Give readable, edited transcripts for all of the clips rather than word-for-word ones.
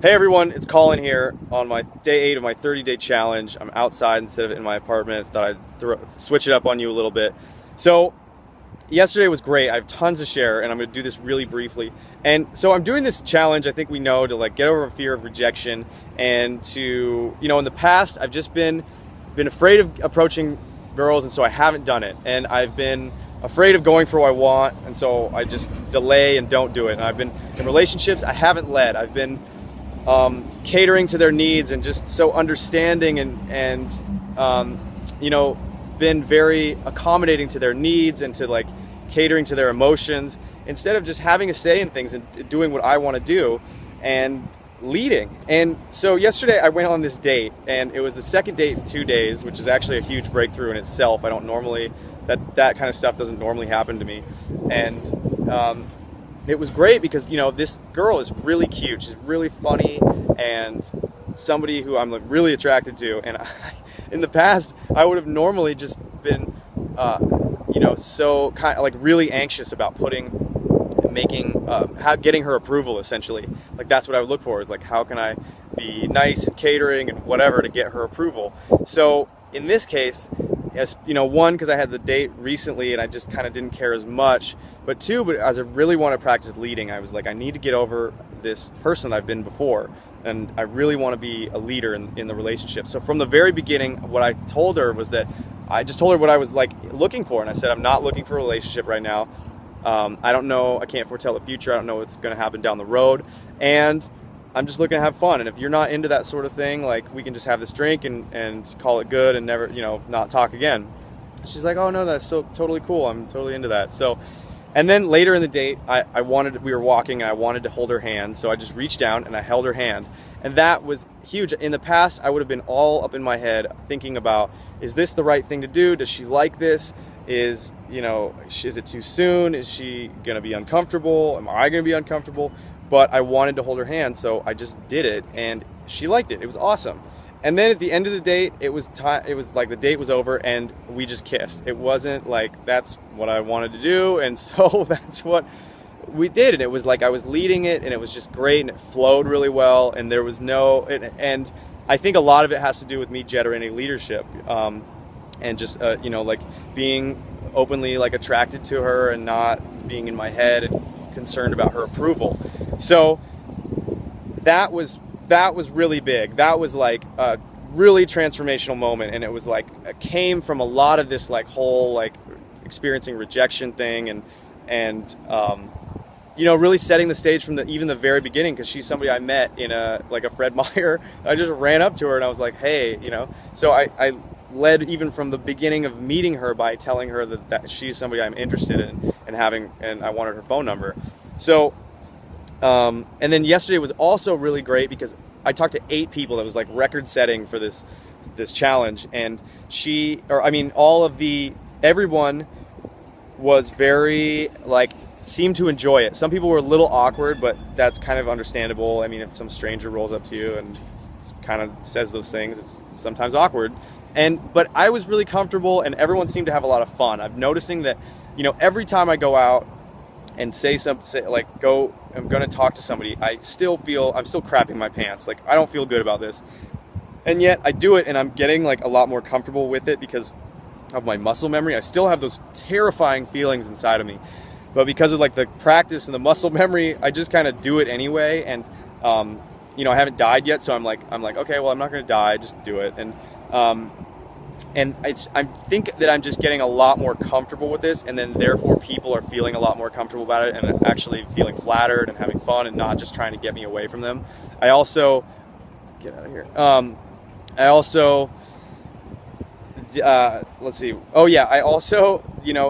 Hey everyone, it's Colin here on my day 8 of my 30-day challenge. I'm outside instead of in my apartment. Thought I'd switch it up on you a little bit. So yesterday was great. I have tons to share and I'm going to do this really briefly. And so I'm doing this challenge, I think we know, to like get over a fear of rejection and to, in the past I've just been afraid of approaching girls, and so I haven't done it. And I've been afraid of going for what I want, and so I just delay and don't do it. And I've been in relationships I haven't led. I've been catering to their needs and just so understanding and been very accommodating to their needs and to like catering to their emotions instead of just having a say in things and doing what I want to do and leading. And so yesterday I went on this date, and it was the second date in 2 days, which is actually a huge breakthrough in itself. I don't normally, that kind of stuff doesn't normally happen to me. And it was great because, this girl is really cute. She's really funny and somebody who I'm like really attracted to. And in the past, I would have normally just been, so kind of like really anxious about getting her approval, essentially. Like that's what I would look for, is like, how can I be nice and catering and whatever to get her approval. So in this case, one, because I had the date recently and I just kind of didn't care as much, but two, but as I really want to practice leading, I was like, I need to get over this person I've been before, and I really want to be a leader in the relationship. So from the very beginning, what I told her was that I just told her what I was like looking for, and I said, I'm not looking for a relationship right now. I don't know, I can't foretell the future, I don't know what's going to happen down the road, and I'm just looking to have fun. And if you're not into that sort of thing, like, we can just have this drink and call it good and never, not talk again. She's like, oh no, that's so totally cool, I'm totally into that. So, and then later in the date, we were walking and I wanted to hold her hand, so I just reached down and I held her hand. And that was huge. In the past, I would have been all up in my head thinking about, is this the right thing to do? Does she like this? Is it too soon? Is she gonna be uncomfortable? Am I gonna be uncomfortable? But I wanted to hold her hand, so I just did it, and she liked it. It was awesome. And then at the end of the date, it was like the date was over and we just kissed. It wasn't like that's what I wanted to do, and so that's what we did. And it was like I was leading it, and it was just great, and it flowed really well, and there was and I think a lot of it has to do with me generating leadership, and just like being openly like attracted to her and not being in my head and concerned about her approval. So that was really big. That was like a really transformational moment, and it was like it came from a lot of this like whole like experiencing rejection thing and really setting the stage from even the very beginning, because she's somebody I met in a Fred Meyer. I just ran up to her and I was like, hey, so I led even from the beginning of meeting her by telling her that she's somebody I'm interested in and I wanted her phone number. So and then yesterday was also really great because I talked to 8 people. That was like record setting for this challenge, and everyone was very like seemed to enjoy it. Some people were a little awkward, but that's kind of understandable. I mean, if some stranger rolls up to you and kind of says those things, it's sometimes awkward. But I was really comfortable, and everyone seemed to have a lot of fun. I'm noticing that, every time I go out and I'm going to talk to somebody, I'm still crapping my pants. Like, I don't feel good about this. And yet I do it, and I'm getting like a lot more comfortable with it because of my muscle memory. I still have those terrifying feelings inside of me, but because of like the practice and the muscle memory, I just kind of do it anyway. And, I haven't died yet. So I'm like, okay, well, I'm not going to die. Just do it. I think that I'm just getting a lot more comfortable with this, and then therefore people are feeling a lot more comfortable about it and actually feeling flattered and having fun and not just trying to get me away from them. I also get out of here. Let's see. Oh yeah, I also,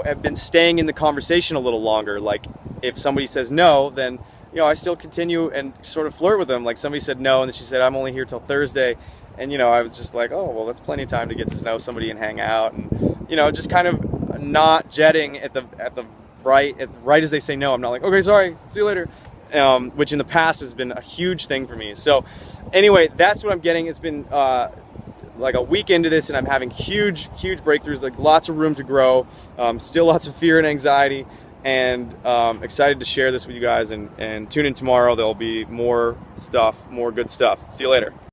have been staying in the conversation a little longer. Like if somebody says no, then I still continue and sort of flirt with them. Like somebody said no, and then she said, I'm only here till Thursday. And, I was just like, oh, well, that's plenty of time to get to know somebody and hang out. And, just kind of not jetting at the right as they say no. I'm not like, okay, sorry, see you later. Which in the past has been a huge thing for me. So anyway, that's what I'm getting. It's been like a week into this, and I'm having huge breakthroughs, like lots of room to grow, still lots of fear and anxiety. and excited to share this with you guys, and tune in tomorrow. There'll be more stuff, more good stuff. See you later.